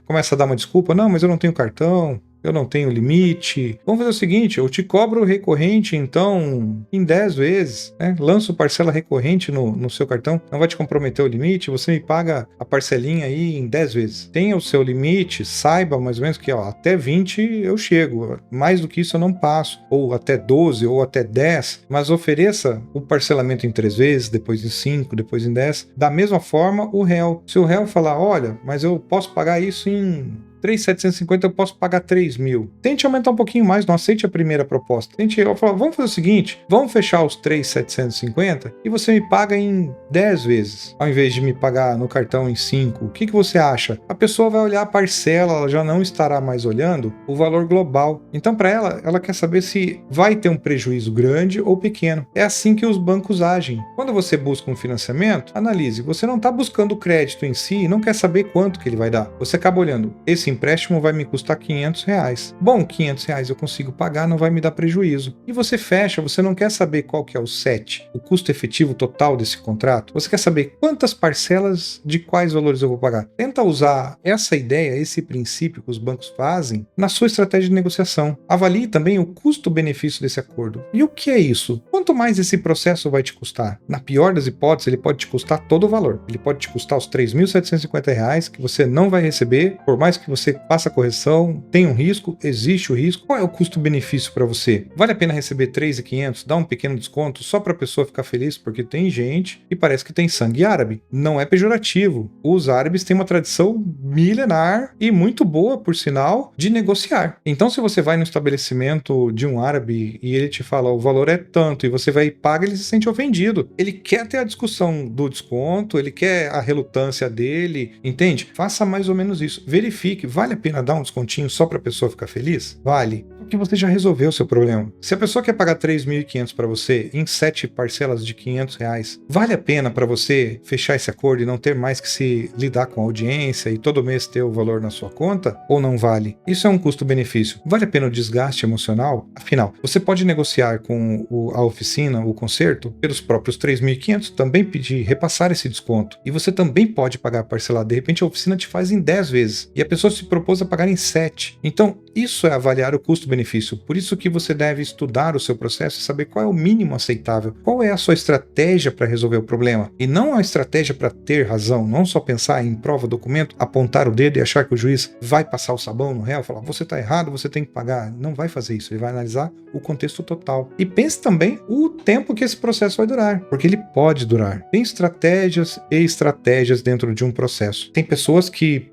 começa a dar uma desculpa: não, mas eu não tenho cartão, eu não tenho limite. Vamos fazer o seguinte: eu te cobro recorrente, então, em 10 vezes, né? Lanço parcela recorrente no seu cartão, não vai te comprometer o limite, você me paga a parcelinha aí em 10 vezes. Tenha o seu limite, saiba mais ou menos que até 20 eu chego, mais do que isso eu não passo, ou até 12, ou até 10, mas ofereça o parcelamento em 3 vezes, depois em 5, depois em 10. Da mesma forma, o réu. Se o réu falar: olha, mas eu posso pagar isso em 3.750, eu posso pagar 3.000. Tente aumentar um pouquinho mais, não aceite a primeira proposta. Eu falo: vamos fazer o seguinte, vamos fechar os 3.750 e você me paga em 10 vezes, ao invés de me pagar no cartão em 5. O que você acha? A pessoa vai olhar a parcela, ela já não estará mais olhando o valor global. Então, para ela quer saber se vai ter um prejuízo grande ou pequeno. É assim que os bancos agem. Quando você busca um financiamento, analise. Você não está buscando o crédito em si e não quer saber quanto que ele vai dar. Você acaba olhando: esse empréstimo vai me custar R$500. Bom, R$500 eu consigo pagar, não vai me dar prejuízo. E você fecha, você não quer saber qual que é o SET, o custo efetivo total desse contrato. Você quer saber quantas parcelas de quais valores eu vou pagar. Tenta usar essa ideia, esse princípio que os bancos fazem na sua estratégia de negociação. Avalie também o custo-benefício desse acordo. E o que é isso? Quanto mais esse processo vai te custar? Na pior das hipóteses, ele pode te custar todo o valor. Ele pode te custar os R$3.750 que você não vai receber, por mais que você faça a correção, tem um risco, existe o risco. Qual é o custo-benefício para você? Vale a pena receber 3.500, dar um pequeno desconto só para a pessoa ficar feliz? Porque tem gente e parece que tem sangue árabe. Não é pejorativo. Os árabes têm uma tradição milenar e muito boa, por sinal, de negociar. Então, se você vai no estabelecimento de um árabe e ele te fala: o valor é tanto, e você vai e paga, ele se sente ofendido. Ele quer ter a discussão do desconto, ele quer a relutância dele, entende? Faça mais ou menos isso. Verifique, vale a pena dar um descontinho só para a pessoa ficar feliz? Vale, porque você já resolveu o seu problema. Se a pessoa quer pagar 3.500 para você em 7 parcelas de R$ 500, vale a pena para você fechar esse acordo e não ter mais que se lidar com a audiência e todo mês ter o valor na sua conta? Ou não vale? Isso é um custo-benefício. Vale a pena o desgaste emocional? Afinal, você pode negociar com a oficina, o conserto, pelos próprios 3.500, também pedir repassar esse desconto. E você também pode pagar parcelado. De repente a oficina te faz em 10 vezes e a pessoa se propôs a pagar em 7. Então, isso é avaliar o custo-benefício. Por isso que você deve estudar o seu processo e saber qual é o mínimo aceitável. Qual é a sua estratégia para resolver o problema? E não a estratégia para ter razão, não só pensar em prova, documento, apontar o dedo e achar que o juiz vai passar o sabão no réu, falar, você está errado, você tem que pagar. Não vai fazer isso, ele vai analisar o contexto total. E pense também o tempo que esse processo vai durar, porque ele pode durar. Tem estratégias e estratégias dentro de um processo. Tem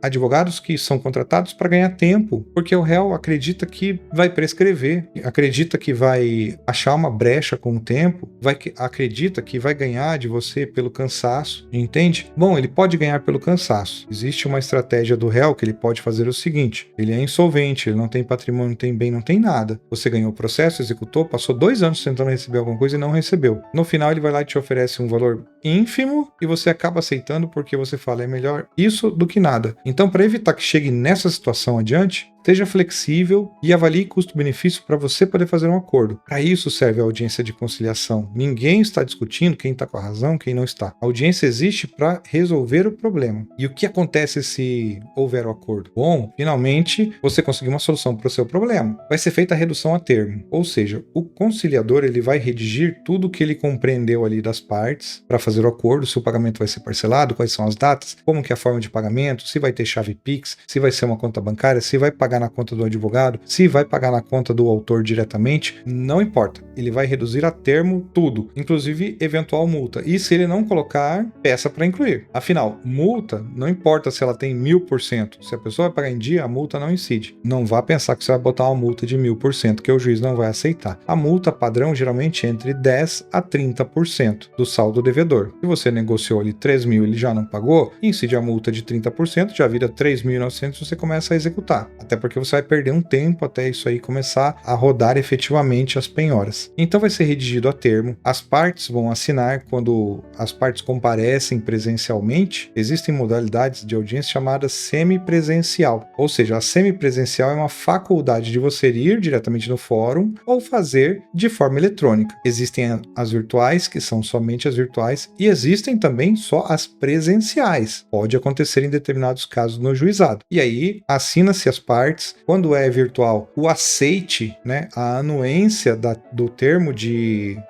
advogados que são contratados para ganhar tempo, porque o réu acredita que vai prescrever, acredita que vai achar uma brecha com o tempo, acredita que vai ganhar de você pelo cansaço, entende? Bom, ele pode ganhar pelo cansaço. Existe uma estratégia do réu que ele pode fazer o seguinte: ele é insolvente, ele não tem patrimônio, não tem bem, não tem nada. Você ganhou o processo, executou, passou 2 anos tentando receber alguma coisa e não recebeu. No final ele vai lá e te oferece um valor ínfimo e você acaba aceitando porque você fala, é melhor isso do que nada. Então, para evitar que chegue nessa situação adiante, seja flexível e avalie custo-benefício para você poder fazer um acordo. Para isso serve a audiência de conciliação. Ninguém está discutindo quem está com a razão, quem não está. A audiência existe para resolver o problema. E o que acontece se houver o acordo? Bom, finalmente você conseguiu uma solução para o seu problema. Vai ser feita a redução a termo. Ou seja, o conciliador ele vai redigir tudo o que ele compreendeu ali das partes para fazer o acordo, se o pagamento vai ser parcelado, quais são as datas, como que é a forma de pagamento, se vai ter chave Pix, se vai ser uma conta bancária, se vai pagar na conta do advogado, se vai pagar na conta do autor diretamente, não importa. Ele vai reduzir a termo tudo, inclusive eventual multa. E se ele não colocar, peça para incluir. Afinal, multa, não importa se ela tem 1000%. Se a pessoa vai pagar em dia, a multa não incide. Não vá pensar que você vai botar uma multa de 1000%, que o juiz não vai aceitar. A multa padrão geralmente é entre 10% a 30% do saldo devedor. Se você negociou ali 3.000 e ele já não pagou, incide a multa de 30%, já vira 3.900 e você começa a executar. Até porque você vai perder um tempo até isso aí começar a rodar efetivamente as penhoras. Então vai ser redigido a termo, as partes vão assinar quando as partes comparecem presencialmente. Existem modalidades de audiência chamadas semipresencial, ou seja, a semipresencial é uma faculdade de você ir diretamente no fórum ou fazer de forma eletrônica. Existem as virtuais, que são somente as virtuais, e existem também só as presenciais. Pode acontecer em determinados casos no juizado. E aí, assina-se as partes. Quando é virtual, o aceite, né, a anuência do termo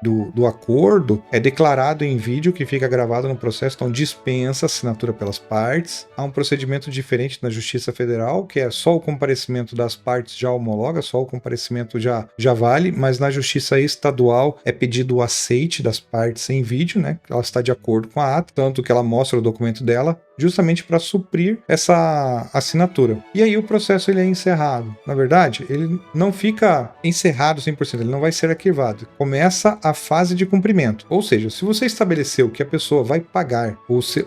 do acordo é declarado em vídeo que fica gravado no processo, então dispensa a assinatura pelas partes. Há um procedimento diferente na Justiça Federal, que é só o comparecimento das partes já homologa, só o comparecimento já vale, mas na Justiça Estadual é pedido o aceite das partes em vídeo, né? Ela está de acordo com a ata, tanto que ela mostra o documento dela, justamente para suprir essa assinatura. E aí o processo ele é encerrado. Na verdade, ele não fica encerrado 100%, ele não vai ser arquivado. Começa a fase de cumprimento. Ou seja, se você estabeleceu que a pessoa vai pagar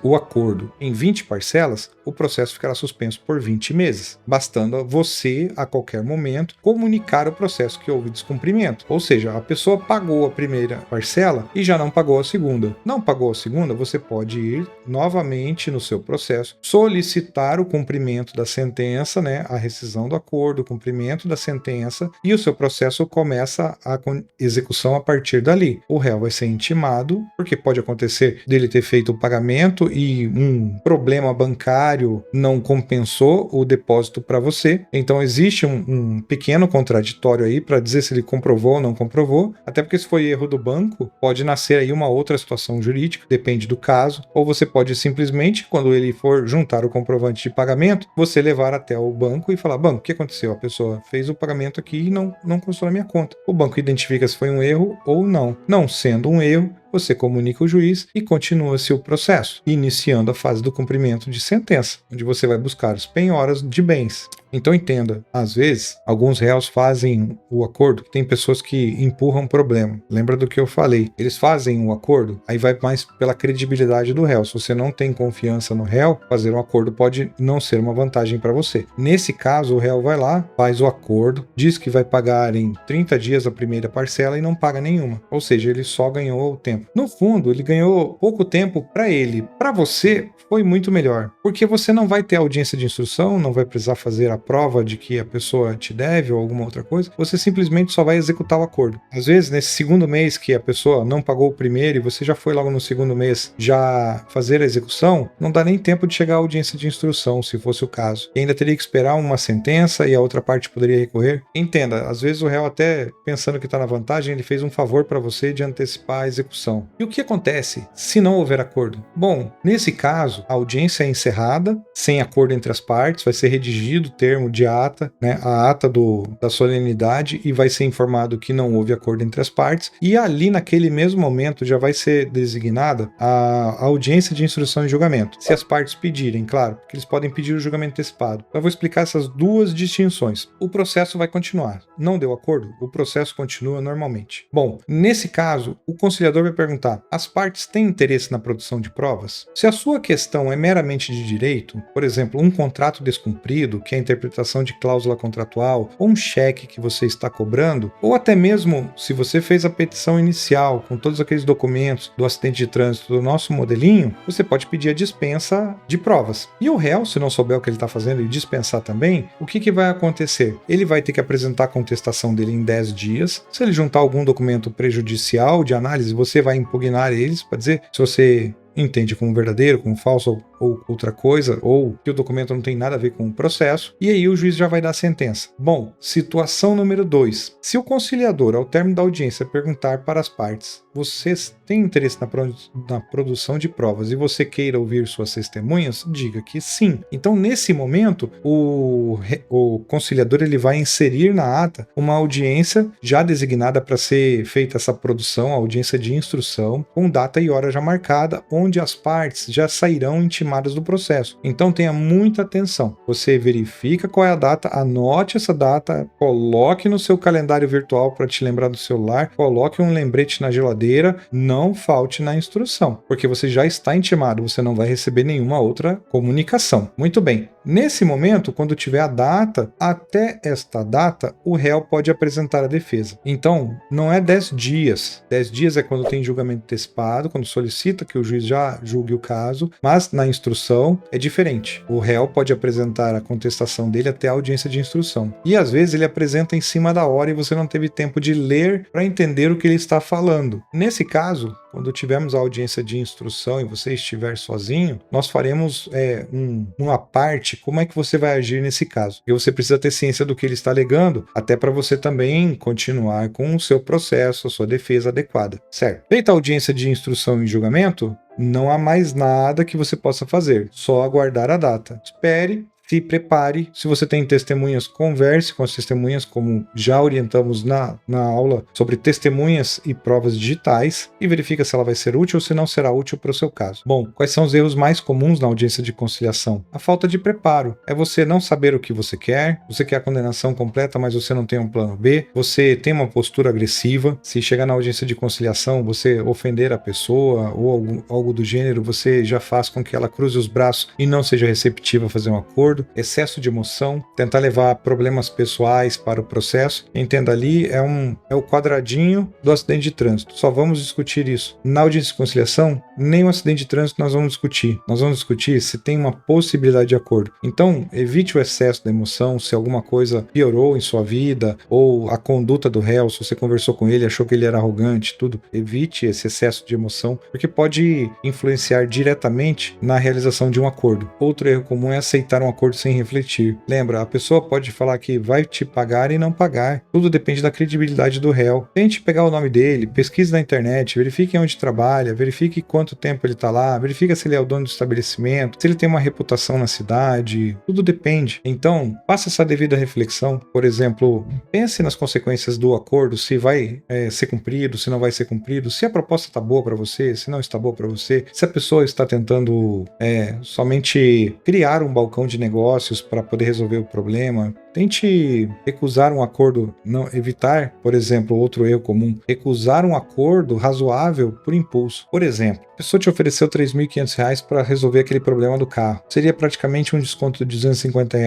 o acordo em 20 parcelas, o processo ficará suspenso por 20 meses, bastando você, a qualquer momento, comunicar o processo que houve descumprimento. Ou seja, a pessoa pagou a primeira parcela e já não pagou a segunda. Não pagou a segunda, você pode ir novamente no seu processo, solicitar o cumprimento da sentença, né, a rescisão do acordo, o cumprimento da sentença, e o seu processo começa a execução a partir dali. O réu vai ser intimado, porque pode acontecer dele ter feito o pagamento e um problema bancário não compensou o depósito para você. Então existe um pequeno contraditório aí para dizer se ele comprovou ou não comprovou, até porque se foi erro do banco, pode nascer aí uma outra situação jurídica, depende do caso, ou você pode simplesmente, quando ele for juntar o comprovante de pagamento, você levar até o banco e falar, banco, o que aconteceu? A pessoa fez o pagamento aqui e não constou na minha conta. O banco identifica se foi um erro ou não. Não sendo um erro, você comunica o juiz e continua-se o processo, iniciando a fase do cumprimento de sentença, onde você vai buscar as penhoras de bens. Então entenda, às vezes, alguns réus fazem o acordo, tem pessoas que empurram o problema. Lembra do que eu falei? Eles fazem o acordo, aí vai mais pela credibilidade do réu. Se você não tem confiança no réu, fazer um acordo pode não ser uma vantagem para você. Nesse caso, o réu vai lá, faz o acordo, diz que vai pagar em 30 dias a primeira parcela e não paga nenhuma. Ou seja, ele só ganhou o tempo. No fundo, ele ganhou pouco tempo para ele. Para você, foi muito melhor, porque você não vai ter audiência de instrução, não vai precisar fazer a prova de que a pessoa te deve ou alguma outra coisa, você simplesmente só vai executar o acordo. Às vezes, nesse segundo mês que a pessoa não pagou o primeiro e você já foi logo no segundo mês já fazer a execução, não dá nem tempo de chegar à audiência de instrução, se fosse o caso. E ainda teria que esperar uma sentença e a outra parte poderia recorrer. Entenda, às vezes o réu até pensando que está na vantagem, ele fez um favor para você de antecipar a execução. E o que acontece se não houver acordo? Bom, nesse caso, a audiência é encerrada, sem acordo entre as partes, vai ser redigido o termo de ata, né, a ata da solenidade, e vai ser informado que não houve acordo entre as partes, e ali naquele mesmo momento já vai ser designada a audiência de instrução e julgamento, se as partes pedirem, claro, porque eles podem pedir o julgamento antecipado. Eu vou explicar essas duas distinções. O processo vai continuar. Não deu acordo? O processo continua normalmente. Bom, nesse caso, o conciliador vai perguntar: as partes têm interesse na produção de provas? Se a sua questão é meramente de direito, por exemplo, um contrato descumprido, que é a interpretação de cláusula contratual, ou um cheque que você está cobrando, ou até mesmo se você fez a petição inicial com todos aqueles documentos do acidente de trânsito do nosso modelinho, você pode pedir a dispensa de provas. E o réu, se não souber o que ele está fazendo e dispensar também, o que vai acontecer? Ele vai ter que apresentar a contestação dele em 10 dias. Se ele juntar algum documento prejudicial de análise, você vai impugnar eles para dizer se você entende como verdadeiro, como falso ou outra coisa, ou que o documento não tem nada a ver com o processo, e aí o juiz já vai dar a sentença. Bom, situação número 2. Se o conciliador, ao término da audiência, perguntar para as partes: vocês têm interesse na produção de provas e você queira ouvir suas testemunhas, diga que sim. Então, nesse momento, o conciliador ele vai inserir na ata uma audiência já designada para ser feita essa produção, a audiência de instrução, com data e hora já marcada, onde as partes já sairão intimadas do processo. Então tenha muita atenção. Você verifica qual é a data, anote essa data, coloque no seu calendário virtual para te lembrar do celular, coloque um lembrete na geladeira, não falte na instrução, porque você já está intimado, você não vai receber nenhuma outra comunicação. Muito bem. Nesse momento, quando tiver a data, até esta data, o réu pode apresentar a defesa. Então, não é 10 dias. 10 dias é quando tem julgamento antecipado, quando solicita que o juiz já julgue o caso, mas na instrução é diferente. O réu pode apresentar a contestação dele até a audiência de instrução. E às vezes ele apresenta em cima da hora e você não teve tempo de ler para entender o que ele está falando. Nesse caso, quando tivermos a audiência de instrução e você estiver sozinho, nós faremos uma parte, como é que você vai agir nesse caso. E você precisa ter ciência do que ele está alegando, até para você também continuar com o seu processo, a sua defesa adequada, certo? Feita a audiência de instrução e julgamento, não há mais nada que você possa fazer, só aguardar a data. Espere, se prepare. Se você tem testemunhas, converse com as testemunhas, como já orientamos na aula sobre testemunhas e provas digitais, e verifica se ela vai ser útil ou se não será útil para o seu caso. Bom, quais são os erros mais comuns na audiência de conciliação? A falta de preparo. É você não saber o que você quer a condenação completa, mas você não tem um plano B, você tem uma postura agressiva. Se chegar na audiência de conciliação, você ofender a pessoa ou algo do gênero, você já faz com que ela cruze os braços e não seja receptiva a fazer um acordo. Excesso de emoção, tentar levar problemas pessoais para o processo. Entenda, ali é o quadradinho do acidente de trânsito. Só vamos discutir isso. Na audiência de conciliação, nem o acidente de trânsito nós vamos discutir. Nós vamos discutir se tem uma possibilidade de acordo. Então, evite o excesso da emoção, se alguma coisa piorou em sua vida, ou a conduta do réu, se você conversou com ele, achou que ele era arrogante, tudo. Evite esse excesso de emoção, porque pode influenciar diretamente na realização de um acordo. Outro erro comum é aceitar um acordo acordo sem refletir. Lembra, a pessoa pode falar que vai te pagar e não pagar. Tudo depende da credibilidade do réu. Tente pegar o nome dele, pesquise na internet, verifique onde trabalha, verifique quanto tempo ele está lá, verifique se ele é o dono do estabelecimento, se ele tem uma reputação na cidade. Tudo depende. Então, faça essa devida reflexão. Por exemplo, pense nas consequências do acordo, se vai ser cumprido, se não vai ser cumprido, se a proposta está boa para você, se não está boa para você, se a pessoa está tentando somente criar um balcão de negócios para poder resolver o problema. Tente recusar um acordo, não evitar, por exemplo, outro erro comum, recusar um acordo razoável por impulso. Por exemplo, a pessoa te ofereceu R$ 3.500 para resolver aquele problema do carro. Seria praticamente um desconto de R$ 250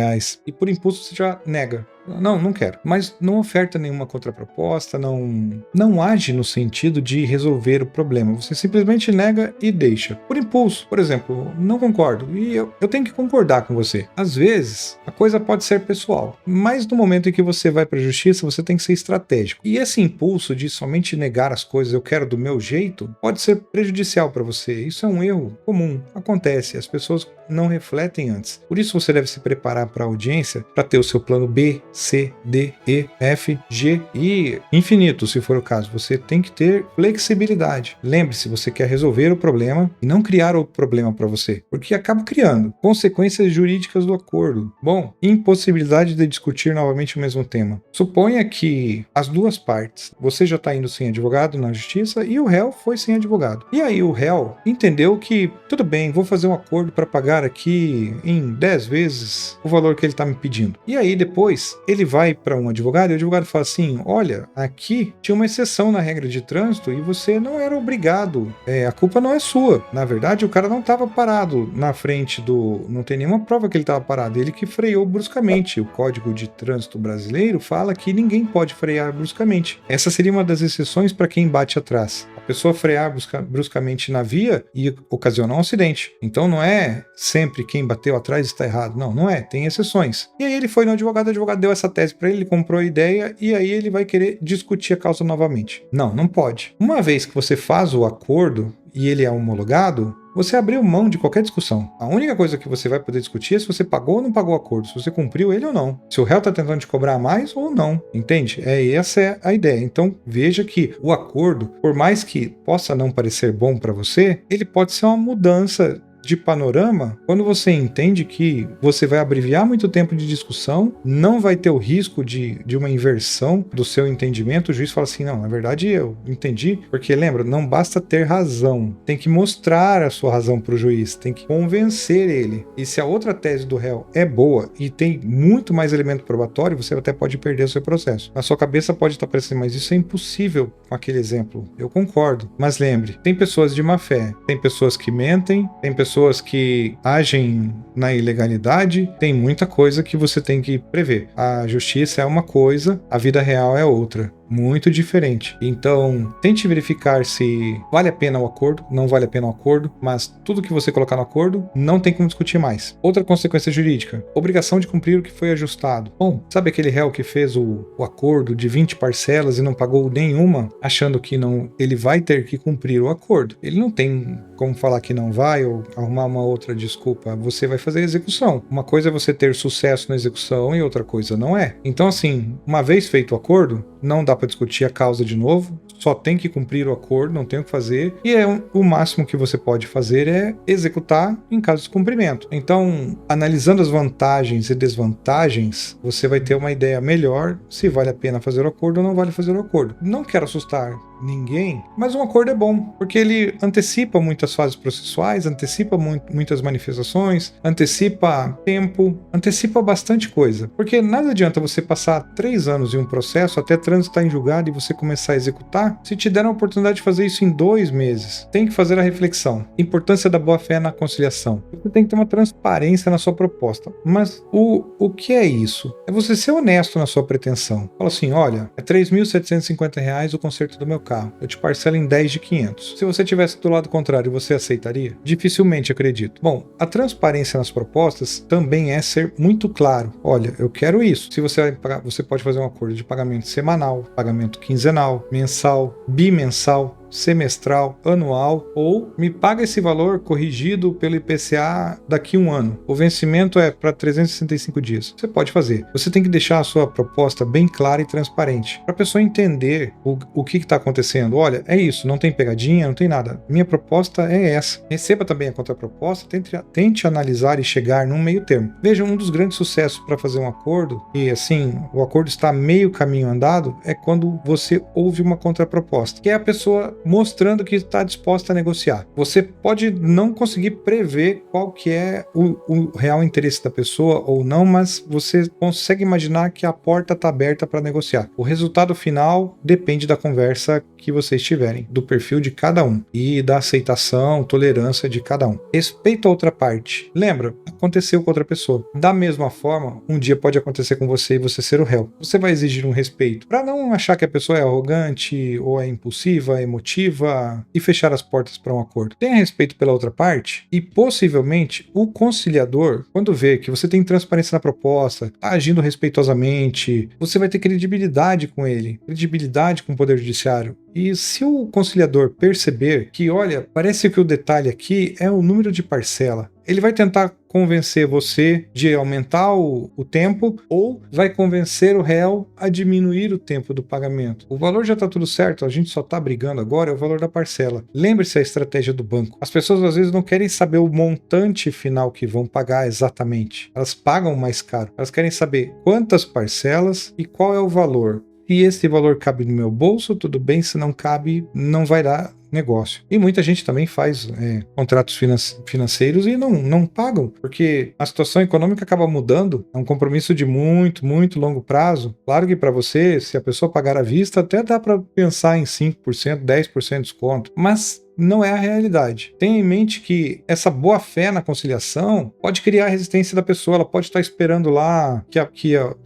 e por impulso você já nega. Não quero. Mas não oferta nenhuma contraproposta, não age no sentido de resolver o problema. Você simplesmente nega e deixa. Por impulso, por exemplo, não concordo. E eu tenho que concordar com você. Às vezes, a coisa pode ser pessoal. Mas no momento em que você vai para a justiça, você tem que ser estratégico. E esse impulso de somente negar as coisas, eu quero do meu jeito, pode ser prejudicial para você. Isso é um erro comum. Acontece. As pessoas não refletem antes. Por isso você deve se preparar para a audiência, para ter o seu plano B, C, D, E, F, G e infinito, se for o caso. Você tem que ter flexibilidade. Lembre-se, você quer resolver o problema e não criar o problema para você, porque acaba criando consequências jurídicas do acordo. Bom, impossibilidade de discutir novamente o mesmo tema. Suponha que as duas partes, você já está indo sem advogado na justiça e o réu foi sem advogado. E aí o réu entendeu que, tudo bem, vou fazer um acordo para pagar aqui em 10 vezes o valor que ele está me pedindo. E aí depois ele vai para um advogado e o advogado fala assim, olha, aqui tinha uma exceção na regra de trânsito e você não era obrigado, a culpa não é sua. Na verdade, o cara não estava parado na frente não tem nenhuma prova que ele estava parado, ele que freou bruscamente. O Código de Trânsito brasileiro fala que ninguém pode frear bruscamente. Essa seria uma das exceções para quem bate atrás. A pessoa frear bruscamente na via e ocasionar um acidente. Então não é sempre quem bateu atrás está errado. Não é. Tem exceções. E aí ele foi no advogado, o advogado deu essa tese para ele, ele comprou a ideia e aí ele vai querer discutir a causa novamente. Não pode. Uma vez que você faz o acordo e ele é homologado, você abriu mão de qualquer discussão. A única coisa que você vai poder discutir é se você pagou ou não pagou o acordo, se você cumpriu ele ou não, se o réu está tentando te cobrar mais ou não, entende? Essa é a ideia. Então veja que o acordo, por mais que possa não parecer bom para você, ele pode ser uma mudança de panorama quando você entende que você vai abreviar muito tempo de discussão, não vai ter o risco de uma inversão do seu entendimento. O juiz fala assim, não, na verdade eu entendi, porque lembra, não basta ter razão, tem que mostrar a sua razão para o juiz, tem que convencer ele. E se a outra tese do réu é boa e tem muito mais elemento probatório, você até pode perder o seu processo. Na sua cabeça pode estar parecendo, mas isso é impossível com aquele exemplo. Eu concordo, mas lembre, tem pessoas de má fé, tem pessoas que mentem, tem pessoas que agem na ilegalidade, tem muita coisa que você tem que prever. A justiça é uma coisa, a vida real é outra. Muito diferente. Então, tente verificar se vale a pena o acordo, não vale a pena o acordo, mas tudo que você colocar no acordo não tem como discutir mais. Outra consequência jurídica, obrigação de cumprir o que foi ajustado. Bom, sabe aquele réu que fez o acordo de 20 parcelas e não pagou nenhuma, achando que não, ele vai ter que cumprir o acordo. Ele não tem como falar que não vai ou arrumar uma outra desculpa. Você vai fazer a execução. Uma coisa é você ter sucesso na execução e outra coisa não é. Então, assim, uma vez feito o acordo, não dá para discutir a causa de novo, só tem que cumprir o acordo, não tem o que fazer, e o máximo que você pode fazer é executar em caso de cumprimento. Então, analisando as vantagens e desvantagens, você vai ter uma ideia melhor se vale a pena fazer o acordo ou não vale fazer o acordo. Não quero assustar ninguém, mas um acordo é bom, porque ele antecipa muitas fases processuais, antecipa muitas manifestações, antecipa tempo, antecipa bastante coisa, porque nada adianta você passar 3 anos em um processo até transitar em julgado e você começar a executar, se te der a oportunidade de fazer isso em 2 meses. Tem que fazer a reflexão. Importância da boa-fé na conciliação. Você tem que ter uma transparência na sua proposta. Mas o que é isso? É você ser honesto na sua pretensão. Fala assim, olha, é R$ 3.750 o conserto do meu carro. Eu te parcelo em 10 de 500. Se você tivesse do lado contrário, você aceitaria? Dificilmente, acredito. Bom, a transparência nas propostas também é ser muito claro. Olha, eu quero isso. Se você vai pagar, você pode fazer um acordo de pagamento semanal, pagamento quinzenal, mensal, bimensal. semestral, anual, ou me paga esse valor corrigido pelo IPCA daqui a um ano. O vencimento é para 365 dias. Você pode fazer. Você tem que deixar a sua proposta bem clara e transparente, para a pessoa entender o que está acontecendo. Olha, é isso, não tem pegadinha, não tem nada. Minha proposta é essa. Receba também a contraproposta, tente analisar e chegar num meio termo. Veja, um dos grandes sucessos para fazer um acordo, e assim, o acordo está meio caminho andado, é quando você ouve uma contraproposta, que é a pessoa mostrando que está disposta a negociar. Você pode não conseguir prever qual que é o real interesse da pessoa ou não, mas você consegue imaginar que a porta está aberta para negociar. O resultado final depende da conversa que vocês tiverem, do perfil de cada um e da aceitação, tolerância de cada um. Respeita a outra parte. Lembra, aconteceu com outra pessoa. Da mesma forma, um dia pode acontecer com você e você ser o réu. Você vai exigir um respeito para não achar que a pessoa é arrogante ou é impulsiva, emotiva e fechar as portas para um acordo. Tenha respeito pela outra parte e possivelmente o conciliador, quando vê que você tem transparência na proposta, tá agindo respeitosamente, você vai ter credibilidade com ele, credibilidade com o Poder Judiciário. E se o conciliador perceber que, olha, parece que o detalhe aqui é o número de parcela, ele vai tentar convencer você de aumentar o tempo ou vai convencer o réu a diminuir o tempo do pagamento. O valor já está tudo certo, a gente só está brigando agora é o valor da parcela. Lembre-se a estratégia do banco. As pessoas às vezes não querem saber o montante final que vão pagar exatamente. Elas pagam mais caro. Elas querem saber quantas parcelas e qual é o valor. E esse valor cabe no meu bolso, tudo bem, se não cabe, não vai dar negócio. E muita gente também faz contratos financeiros e não pagam, porque a situação econômica acaba mudando, é um compromisso de muito, muito longo prazo. Claro que para você, se a pessoa pagar à vista, até dá para pensar em 5%, 10% de desconto, mas não é a realidade. Tenha em mente que essa boa fé na conciliação pode criar a resistência da pessoa, ela pode estar esperando lá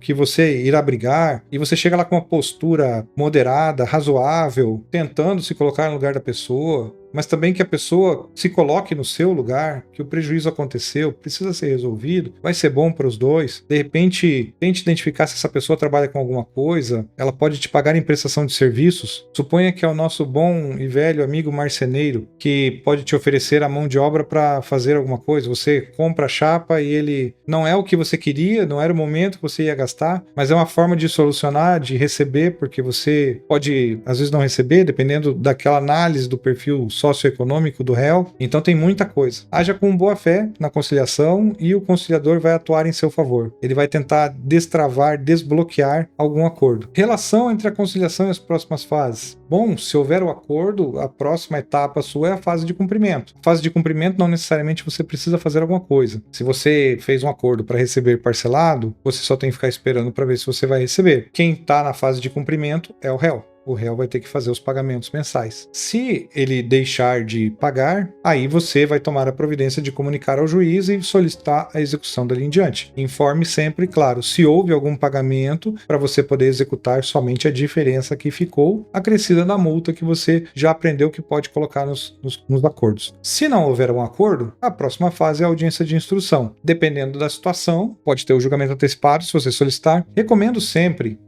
que você irá brigar e você chega lá com uma postura moderada, razoável, tentando se colocar no lugar da pessoa, mas também que a pessoa se coloque no seu lugar, que o prejuízo aconteceu, precisa ser resolvido, vai ser bom para os dois. De repente, tente identificar se essa pessoa trabalha com alguma coisa, ela pode te pagar em prestação de serviços. Suponha que é o nosso bom e velho amigo marceneiro, que pode te oferecer a mão de obra para fazer alguma coisa. Você compra a chapa e ele não é o que você queria, não era o momento que você ia gastar, mas é uma forma de solucionar, de receber, porque você pode, às vezes, não receber, dependendo daquela análise do perfil socioeconômico do réu. Então tem muita coisa. Haja com boa fé na conciliação e o conciliador vai atuar em seu favor. Ele vai tentar destravar, desbloquear algum acordo. Relação entre a conciliação e as próximas fases. Bom, se houver o acordo, a próxima etapa sua é a fase de cumprimento. A fase de cumprimento não necessariamente você precisa fazer alguma coisa. Se você fez um acordo para receber parcelado, você só tem que ficar esperando para ver se você vai receber. Quem está na fase de cumprimento é o réu. O réu vai ter que fazer os pagamentos mensais. Se ele deixar de pagar, aí você vai tomar a providência de comunicar ao juiz e solicitar a execução dali em diante. Informe sempre, claro, se houve algum pagamento para você poder executar somente a diferença que ficou acrescida na multa que você já aprendeu que pode colocar nos acordos. Se não houver um acordo, a próxima fase é a audiência de instrução. Dependendo da situação, pode ter o julgamento antecipado se você solicitar. Recomendo sempre,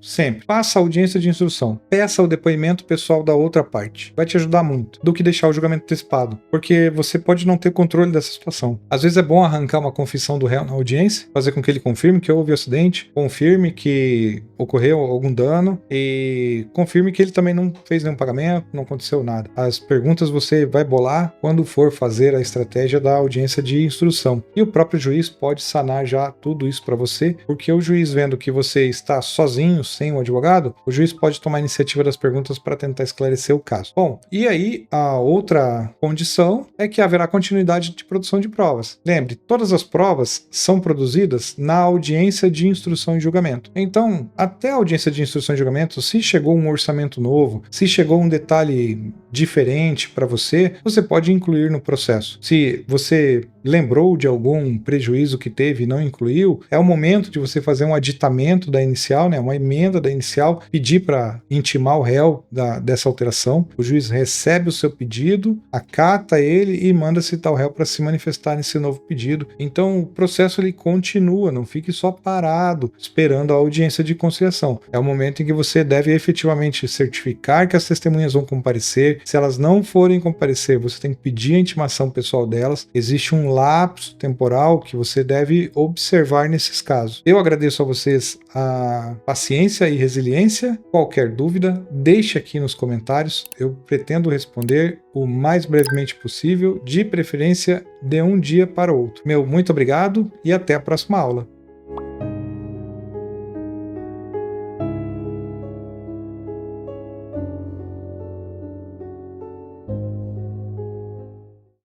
faça a audiência de instrução. Peça o depoimento pessoal da outra parte. Vai te ajudar muito do que deixar o julgamento antecipado, porque você pode não ter controle dessa situação. Às vezes é bom arrancar uma confissão do réu na audiência, fazer com que ele confirme que houve acidente, confirme que ocorreu algum dano e confirme que ele também não fez nenhum pagamento, não aconteceu nada. As perguntas você vai bolar quando for fazer a estratégia da audiência de instrução. E o próprio juiz pode sanar já tudo isso para você, porque o juiz vendo que você está sozinho, sem um advogado, o juiz pode tomar a iniciativa das perguntas para tentar esclarecer o caso. Bom, e aí a outra condição é que haverá continuidade de produção de provas. Lembre, todas as provas são produzidas na audiência de instrução e julgamento. Então, até a audiência de instrução e julgamento, se chegou um orçamento novo, se chegou um detalhe diferente para você, você pode incluir no processo. Se você lembrou de algum prejuízo que teve e não incluiu, é o momento de você fazer um aditamento da inicial, né, uma emenda da inicial, pedir para intimar ao réu dessa alteração. O juiz recebe o seu pedido, acata ele e manda citar o réu para se manifestar nesse novo pedido. Então o processo ele continua, não fique só parado esperando a audiência de conciliação. É o momento em que você deve efetivamente certificar que as testemunhas vão comparecer. Se elas não forem comparecer, você tem que pedir a intimação pessoal delas. Existe um lapso temporal que você deve observar nesses casos. Eu agradeço a vocês a paciência e resiliência. Qualquer dúvida, deixe aqui nos comentários. Eu pretendo responder o mais brevemente possível, de preferência de um dia para o outro. Meu muito obrigado e até a próxima aula.